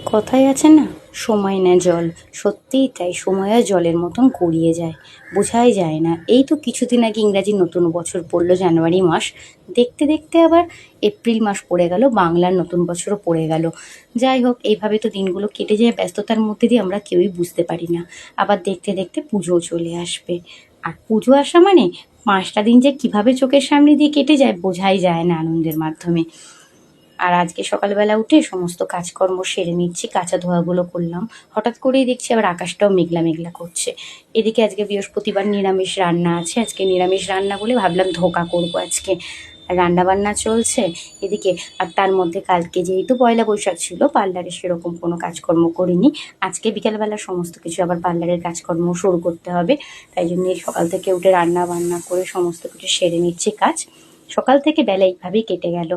কথায় আছে না, সময় না জল। সত্যিই তাই, সময় আর জলের মতন গড়িয়ে যায়, বোঝাই যায় না। এই তো কিছুদিন আগে ইংরাজি নতুন বছর পড়লো, জানুয়ারি মাস। দেখতে দেখতে আবার এপ্রিল মাস পড়ে গেল, বাংলার নতুন বছরও পড়ে গেল। যাই হোক, এইভাবে তো দিনগুলো কেটে যায়, ব্যস্ততার মধ্যে দিয়ে আমরা কেউই বুঝতে পারি না। আবার দেখতে দেখতে পুজোও চলে আসবে। আর পুজো আসা মানে 5টা দিন যে কিভাবে চোখের সামনে দিয়ে কেটে যায় বোঝাই যায় না আনন্দের মাধ্যমে। আর আজকে সকালবেলা উঠে সমস্ত কাজকর্ম সেরে নিচ্ছি, কাঁচা ধোয়াগুলো করলাম। হঠাৎ করেই দেখছি আবার আকাশটাও মেঘলা মেঘলা করছে। এদিকে আজকে বৃহস্পতিবার, নিরামিষ রান্না আছে। আজকে নিরামিষ রান্না বলে ভাবলাম ধোঁকা করবো আজকে। রান্না বান্না চলছে এদিকে। আর তার মধ্যে কালকে যেহেতু পয়লা বৈশাখ ছিল, পার্লারে সেরকম কোনো কাজকর্ম করিনি। আজকে বিকেলবেলা সমস্ত কিছু আবার পার্লারের কাজকর্ম শুরু করতে হবে। তাই জন্য সকাল থেকে উঠে রান্না বান্না করে সমস্ত কিছু সেরে নিচ্ছি কাজ। সকাল থেকে বেলা এইভাবেই কেটে গেল।